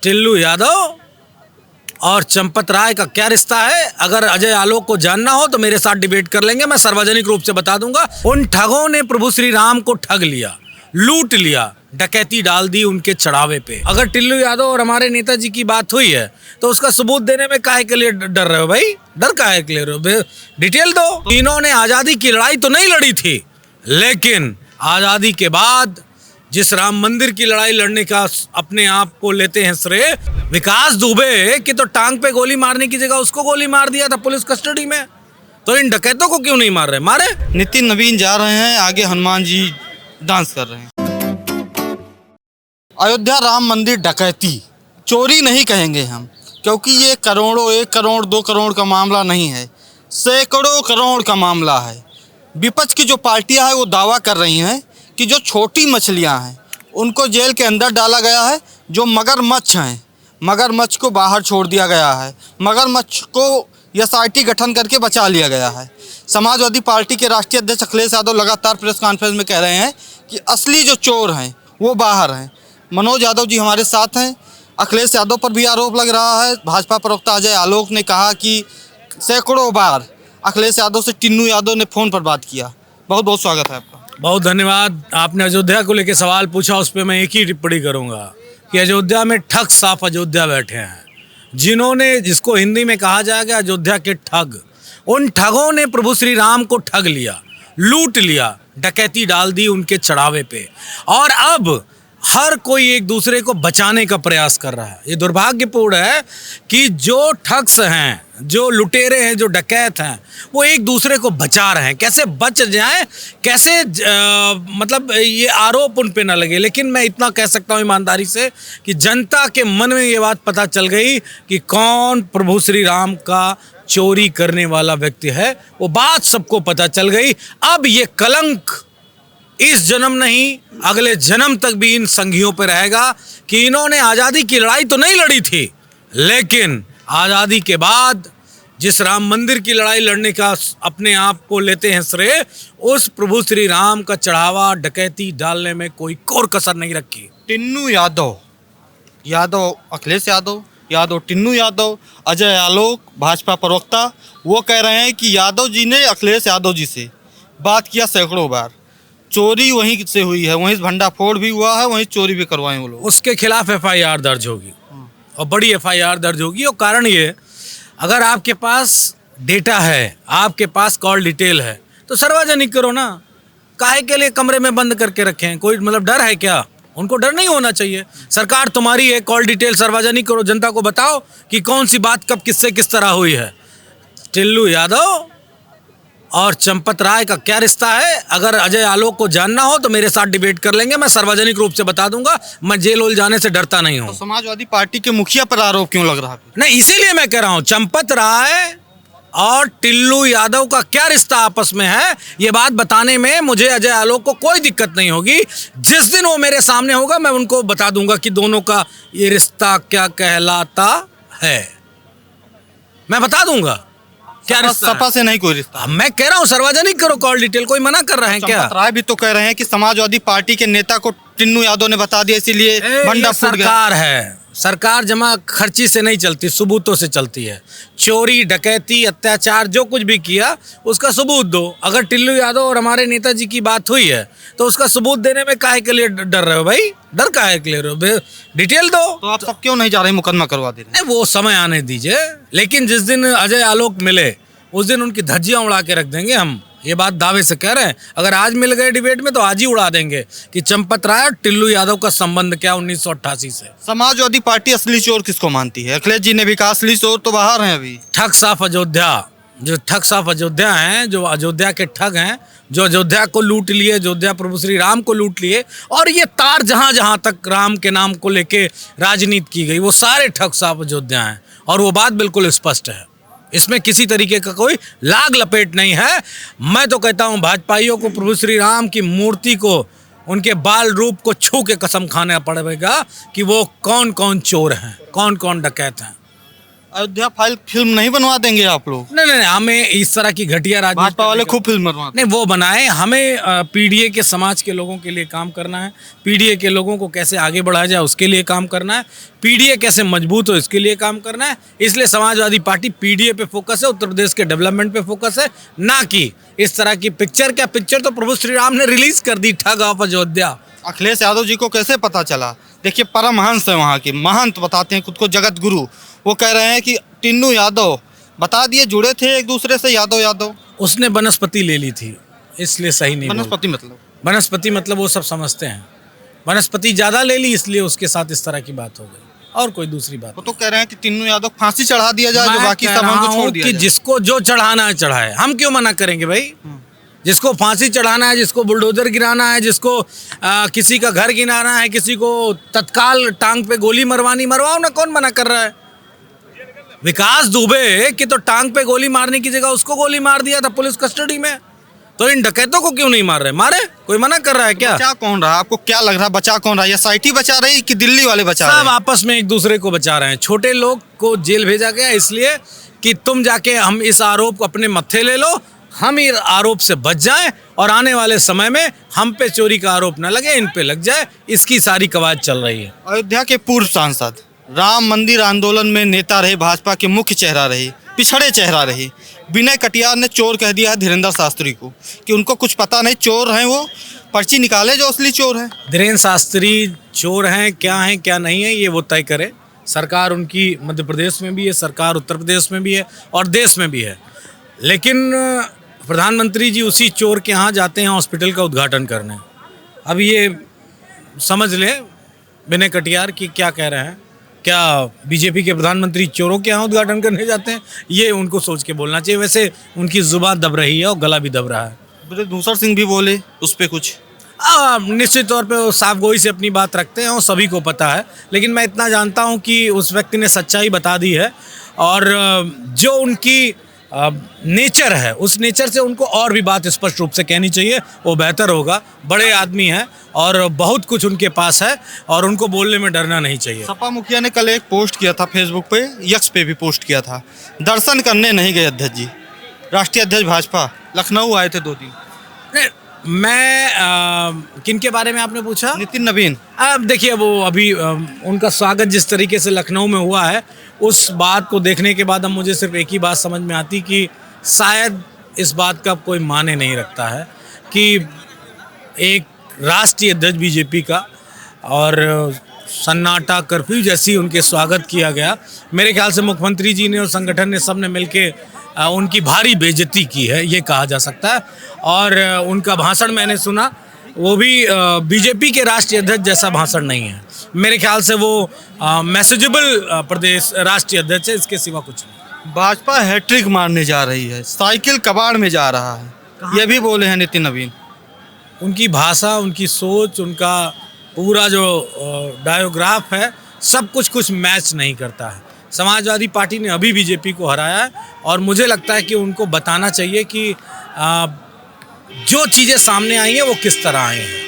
टिल्लू यादव और चंपत राय का क्या रिश्ता है? अगर अजय आलोक को जानना हो तो मेरे साथ डिबेट कर लेंगे, मैं सार्वजनिक रूप से बता दूंगा। उन ठगों ने प्रभु श्री राम को ठग लिया, लूट लिया, डकैती डाल दी उनके चढ़ावे पे। अगर टिल्लू यादव और हमारे नेताजी की बात हुई है तो उसका सबूत देने में काहे के लिए डर रहे हो भाई? डर काहे के लिए रहे हो? डिटेल दो। इन्होंने आजादी की लड़ाई तो नहीं लड़ी थी, लेकिन आजादी के बाद जिस राम मंदिर की लड़ाई लड़ने का अपने आप को लेते हैं श्रेय, विकास दुबे की तो टांग पे गोली मारने की जगह उसको गोली मार दिया था पुलिस कस्टडी में। तो इन डकैतों को क्यों नहीं मार रहे? मारे। नितिन नवीन जा रहे हैं, आगे हनुमान जी डांस कर रहे हैं। अयोध्या राम मंदिर डकैती, चोरी नहीं कहेंगे हम, क्योंकि ये करोड़ों, 1 करोड़ 2 करोड़ का मामला नहीं है, सैकड़ों करोड़ का मामला है। विपक्ष की जो पार्टियां हैं वो दावा कर रही हैं कि जो छोटी मछलियां हैं उनको जेल के अंदर डाला गया है, जो मगरमच्छ हैं मगरमच्छ को बाहर छोड़ दिया गया है, मगरमच्छ को एसआईटी गठन करके बचा लिया गया है। समाजवादी पार्टी के राष्ट्रीय अध्यक्ष अखिलेश यादव लगातार प्रेस कॉन्फ्रेंस में कह रहे हैं कि असली जो चोर हैं वो बाहर हैं। मनोज यादव जी हमारे साथ हैं। अखिलेश यादव पर भी आरोप लग रहा है। भाजपा प्रवक्ता अजय आलोक ने कहा कि सैकड़ों बार अखिलेश यादव से टिन्नू यादव ने फ़ोन पर बात किया। बहुत बहुत स्वागत है आपका। बहुत धन्यवाद। आपने अयोध्या को लेकर सवाल पूछा, उस पर मैं एक ही टिप्पणी करूंगा कि अयोध्या में ठग साफ अयोध्या बैठे हैं, जिन्होंने, जिसको हिंदी में कहा जाएगा अयोध्या के ठग। उन ठगों ने प्रभु श्री राम को ठग लिया, लूट लिया, डकैती डाल दी उनके चढ़ावे पे, और अब हर कोई एक दूसरे को बचाने का प्रयास कर रहा है। ये दुर्भाग्यपूर्ण है कि जो ठग्स हैं, जो लुटेरे हैं, जो डकैत हैं, वो एक दूसरे को बचा रहे हैं। कैसे बच जाएं, कैसे मतलब ये आरोप उन पे ना लगे। लेकिन मैं इतना कह सकता हूँ ईमानदारी से कि जनता के मन में ये बात पता चल गई कि कौन प्रभु श्री राम का चोरी करने वाला व्यक्ति है। वो बात सबको पता चल गई। अब ये कलंक इस जन्म नहीं, अगले जन्म तक भी इन संघियों पे रहेगा कि इन्होंने आज़ादी की लड़ाई तो नहीं लड़ी थी, लेकिन आज़ादी के बाद जिस राम मंदिर की लड़ाई लड़ने का अपने आप को लेते हैं श्रेय, उस प्रभु श्री राम का चढ़ावा डकैती डालने में कोई कोर कसर नहीं रखी। टिन्नू यादव, अखिलेश यादव टिन्नू यादव, अजय आलोक भाजपा प्रवक्ता, वो कह रहे हैं कि यादव जी ने अखिलेश यादव जी से बात किया सैकड़ों बार। चोरी वहीं से हुई है, वहीं भंडाफोड़ भी हुआ है, वहीं चोरी भी करवाए वो लोग। उसके खिलाफ एफआईआर दर्ज होगी, और बड़ी एफआईआर दर्ज होगी। और कारण ये, अगर आपके पास डेटा है, आपके पास कॉल डिटेल है, तो सार्वजनिक करो ना। काहे के लिए कमरे में बंद करके रखें? कोई मतलब डर है क्या? उनको डर नहीं होना चाहिए। सरकार तुम्हारी है, कॉल डिटेल सार्वजनिक करो, जनता को बताओ कि कौन सी बात कब किससे किस तरह हुई है। टिल्लू यादव और चंपत राय का क्या रिश्ता है? अगर अजय आलोक को जानना हो तो मेरे साथ डिबेट कर लेंगे, मैं सार्वजनिक रूप से बता दूंगा। मैं जेल वेल जाने से डरता नहीं हूँ। तो समाजवादी पार्टी के मुखिया पर आरोप क्यों लग रहा है? नहीं, इसीलिए मैं कह रहा हूँ चंपत राय और टिल्लू यादव का क्या रिश्ता आपस में है, ये बात बताने में मुझे अजय आलोक को कोई दिक्कत नहीं होगी। जिस दिन वो मेरे सामने होगा मैं उनको बता दूंगा कि दोनों का ये रिश्ता क्या कहलाता है। मैं बता दूंगा क्या रिश्ता। सपा से नहीं कोई रिश्ता। मैं कह रहा हूँ सार्वजनिक करो कॉल डिटेल। कोई मना कर रहे हैं क्या? चंपत राय भी तो कह रहे हैं कि समाजवादी पार्टी के नेता को टिन्नू यादव ने बता दिया, इसीलिए भंडा फूट गया। सरकार है, सरकार जमा खर्ची से नहीं चलती, सबूतों से चलती है। चोरी, डकैती, अत्याचार जो कुछ भी किया उसका सबूत दो। अगर टिल्लू यादव और हमारे नेताजी की बात हुई है तो उसका सबूत देने में काहे के लिए डर रहे हो भाई? डर काहे के लिए रहे हो? डिटेल दो। तो आप सब क्यों नहीं जा रहे मुकदमा करवा दे रहे हैं? वो समय आने दीजिए, लेकिन जिस दिन अजय आलोक मिले उस दिन उनकी धज्जियां उड़ा के रख देंगे हम। ये बात दावे से कह रहे हैं। अगर आज मिल गए डिबेट में तो आज ही उड़ा देंगे कि चंपत राय और टिल्लू यादव का संबंध क्या 1988 से। समाजवादी पार्टी असली चोर किसको मानती है? अखिलेश जी ने भी कहा असली चोर तो बाहर हैं अभी। ठग साफ अयोध्या, जो ठग साफ अयोध्या हैं, जो अयोध्या के ठग हैं, जो अयोध्या को लूट लिए, अयोध्या प्रभु श्री राम को लूट लिए, और ये तार जहाँ जहाँ तक राम के नाम को लेके राजनीति की गई, वो सारे ठग साफ अयोध्या हैं। और वो बात बिल्कुल स्पष्ट है, इसमें किसी तरीके का कोई लाग लपेट नहीं है। मैं तो कहता हूँ भाजपाइयों को प्रभु श्री राम की मूर्ति को, उनके बाल रूप को छू के कसम खाना पड़ेगा कि वो कौन कौन चोर हैं, कौन कौन डकैत हैं। अयोध्या फाइल फिल्म नहीं बनवा देंगे आप लोग? नहीं नहीं, हमें इस तरह की घटिया राजनीति भाजपा वाले करने का- खूब फिल्म बनवाते नहीं, वो बनाए। हमें पीडीए के समाज के लोगों के लिए काम करना है। पीडीए के लोगों को कैसे आगे बढ़ाया जाए उसके लिए काम करना है। पीडीए कैसे मजबूत हो इसके लिए काम करना है। इसलिए समाजवादी पार्टी पीडीए पे फोकस है, उत्तर प्रदेश के डेवलपमेंट पे फोकस है, ना कि इस तरह की पिक्चर। क्या पिक्चर तो प्रभु श्री राम ने रिलीज कर दी, ठग ऑफ अयोध्या। अखिलेश यादव जी को कैसे पता चला? देखिए परमहंस है वहाँ के, महंत बताते हैं खुद को जगत गुरु। वो कह रहे हैं कि टिन्नू यादव बता दिए जुड़े थे एक दूसरे से, यादव यादव। उसने वनस्पति ले ली थी, इसलिए सही नहीं बोला। वनस्पति मतलब वनस्पति मतलब वो सब समझते हैं। वनस्पति ज़्यादा ले ली, इसलिए उसके साथ इस तरह की बात हो गई, और कोई दूसरी बात वो तो कह रहे हैं कि टिन्नू यादव फांसी चढ़ा दिया जाए, जो मैं बाकी कह सब रहा हमको छोड़ हूं दिया कि जाए। जिसको जो चढ़ाना है चढ़ाए। हम क्यों मना करेंगे भाई? जिसको फांसी चढ़ाना है, जिसको बुलडोजर गिराना है, जिसको किसी का घर गिराना है, किसी को तत्काल टांग पे गोली मरवानी, मरवाओ ना, कौन मना कर रहा है? विकास दुबे की तो टांग पे गोली मारने की जगह उसको गोली मार दिया था पुलिस कस्टडी में। तो इन डकैतों को क्यों नहीं मार रहे? मारे, कोई मना कर रहा है क्या? बचा कौन रहा? आपको क्या लग रहा है बचा कौन रहा? या साइटी बचा रही कि दिल्ली वाले बचा रहे सब हैं? आपस में एक दूसरे को बचा रहे हैं। छोटे लोग को जेल भेजा गया इसलिए कि तुम जाके हम इस आरोप को अपने मत्थे ले लो, हम इस आरोप से बच जाएं, और आने वाले समय में हम पे चोरी का आरोप न लगे, इन पे लग जाए। इसकी सारी कवायद चल रही है। अयोध्या के पूर्व सांसद, राम मंदिर आंदोलन में नेता रहे, भाजपा के मुख्य चेहरा रहे, पिछड़े चेहरा रहे, विनय कटियार ने चोर कह दिया है धीरेन्द्र शास्त्री को कि उनको कुछ पता नहीं, चोर हैं वो, पर्ची निकाले जो असली चोर हैं। धीरेन्द्र शास्त्री चोर हैं क्या नहीं है, ये वो तय करे। सरकार उनकी मध्य प्रदेश में भी है, सरकार उत्तर प्रदेश में भी है, और देश में भी है। लेकिन प्रधानमंत्री जी उसी चोर के यहाँ जाते हैं हॉस्पिटल का उद्घाटन करने। अब ये समझ लें विनय कटियार की क्या कह रहे हैं। क्या बीजेपी के प्रधानमंत्री चोरों के यहाँ उद्घाटन करने जाते हैं? ये उनको सोच के बोलना चाहिए। वैसे उनकी जुबान दब रही है और गला भी दब रहा है। ब्रजभूषण सिंह भी बोले उस पर कुछ। निश्चित तौर पे वो साफगोई से अपनी बात रखते हैं और सभी को पता है। लेकिन मैं इतना जानता हूं कि उस व्यक्ति ने सच्चाई बता दी है, और जो उनकी नेचर है, उस नेचर से उनको और भी बात स्पष्ट रूप से कहनी चाहिए, वो बेहतर होगा। बड़े आदमी हैं और बहुत कुछ उनके पास है, और उनको बोलने में डरना नहीं चाहिए। सपा मुखिया ने कल एक पोस्ट किया था फेसबुक पे, यक्स पे भी पोस्ट किया था, दर्शन करने नहीं गए अध्यक्ष जी। राष्ट्रीय अध्यक्ष भाजपा लखनऊ आए थे 2 दिन। नहीं, मैं किन के बारे में आपने पूछा? नितिन नवीन। अब देखिए, वो अभी उनका स्वागत जिस तरीके से लखनऊ में हुआ है, उस बात को देखने के बाद अब मुझे सिर्फ एक ही बात समझ में आती कि शायद इस बात का कोई माने नहीं रखता है कि एक राष्ट्रीय अध्यक्ष बीजेपी का और सन्नाटा कर्फ्यू जैसी उनके स्वागत किया गया। मेरे ख्याल से मुख्यमंत्री जी ने और संगठन ने सबने मिलके उनकी भारी बेइज्जती की है, ये कहा जा सकता है। और उनका भाषण मैंने सुना, वो भी बीजेपी के राष्ट्रीय अध्यक्ष जैसा भाषण नहीं है। मेरे ख्याल से वो मैसेजेबल प्रदेश राष्ट्रीय अध्यक्ष है, इसके सिवा कुछ नहीं। भाजपा हैट्रिक मारने जा रही है, साइकिल कबाड़ में जा रहा है, ये भी बोले हैं नितिन नवीन। उनकी भाषा, उनकी सोच, उनका पूरा जो डायोग्राफ है, सब कुछ मैच नहीं करता है। समाजवादी पार्टी ने अभी बीजेपी को हराया है, और मुझे लगता है कि उनको बताना चाहिए कि जो चीज़ें सामने आई हैं वो किस तरह आई हैं।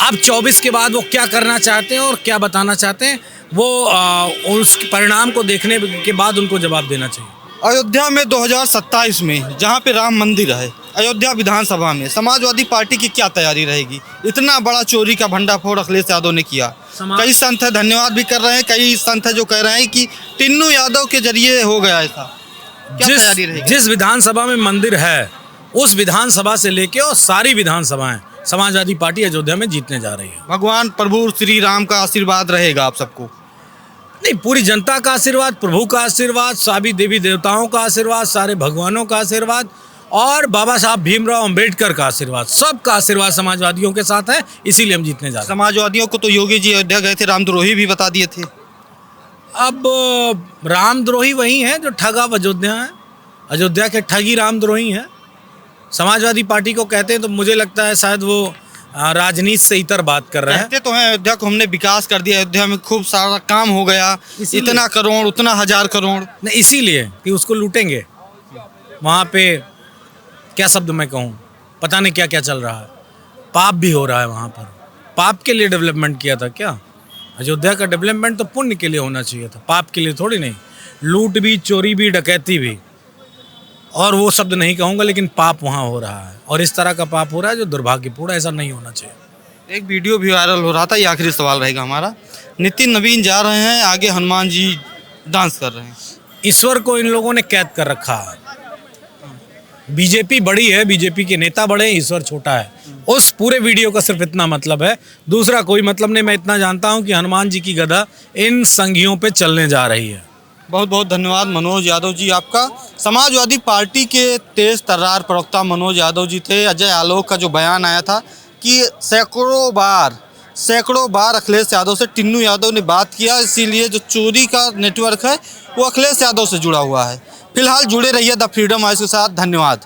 अब 24 के बाद वो क्या करना चाहते हैं और क्या बताना चाहते हैं, वो उस परिणाम को देखने के बाद उनको जवाब देना चाहिए। अयोध्या में 2027 में जहाँ पे राम मंदिर है, अयोध्या विधानसभा में समाजवादी पार्टी की क्या तैयारी रहेगी? इतना बड़ा चोरी का भंडाफोड़ अखिलेश यादव ने किया। कई संत है धन्यवाद भी कर रहे हैं, कई संत है जो कह रहे हैं कि टिन्नू यादव के जरिए हो गया ऐसा। क्या तैयारी रहेगी? जिस विधानसभा में मंदिर है, उस विधानसभा से लेके और सारी विधानसभाएं समाजवादी पार्टी अयोध्या में जीतने जा रही है। भगवान प्रभु श्री राम का आशीर्वाद रहेगा आप सबको? नहीं, पूरी जनता का आशीर्वाद, प्रभु का आशीर्वाद, सभी देवी देवताओं का आशीर्वाद, सारे भगवानों का आशीर्वाद, और बाबा साहब भीमराव अंबेडकर का आशीर्वाद, सबका आशीर्वाद समाजवादियों के साथ है। इसीलिए हम जीतने जा रहे हैं। समाजवादियों को तो योगी जी अयोध्या गए थे, रामद्रोही भी बता दिए थे। अब रामद्रोही वही हैं जो ठग ऑफ अयोध्या है। अयोध्या के ठगी रामद्रोही हैं। समाजवादी पार्टी को कहते हैं तो मुझे लगता है शायद वो राजनीति से इतर बात कर रहे हैं। कहते तो हैं अयोध्या को हमने विकास कर दिया, अयोध्या में खूब सारा काम हो गया, इतना करोड़ उतना हजार करोड़। नहीं, इसीलिए कि उसको लूटेंगे। वहाँ पे क्या शब्द मैं कहूँ, पता नहीं क्या क्या चल रहा है। पाप भी हो रहा है वहाँ पर। पाप के लिए डेवलपमेंट किया था क्या? अयोध्या का डेवलपमेंट तो पुण्य के लिए होना चाहिए था, पाप के लिए थोड़ी नहीं। लूट भी, चोरी भी, डकैती भी, और वो शब्द नहीं कहूँगा, लेकिन पाप वहाँ हो रहा है, और इस तरह का पाप हो रहा है जो दुर्भाग्यपूर्ण है। ऐसा नहीं होना चाहिए। एक वीडियो भी वायरल हो रहा था, ये आखिरी सवाल रहेगा हमारा। नितिन नवीन जा रहे हैं, आगे हनुमान जी डांस कर रहे हैं। ईश्वर को इन लोगों ने कैद कर रखा है। बीजेपी बड़ी है, बीजेपी के नेता बड़े हैं, ईश्वर छोटा है। उस पूरे वीडियो का सिर्फ इतना मतलब है, दूसरा कोई मतलब नहीं। मैं इतना जानता हूं कि हनुमान जी की गदा इन संघियों पे चलने जा रही है। बहुत बहुत धन्यवाद मनोज यादव जी आपका। समाजवादी पार्टी के तेज तर्रार प्रवक्ता मनोज यादव जी थे। अजय आलोक का जो बयान आया था कि सैकड़ों बार अखिलेश यादव से टिन्नू यादव ने बात किया, इसीलिए जो चोरी का नेटवर्क है वो अखिलेश यादव से जुड़ा हुआ है। फिलहाल जुड़े रहिए द फ्रीडम वॉइस के साथ। धन्यवाद।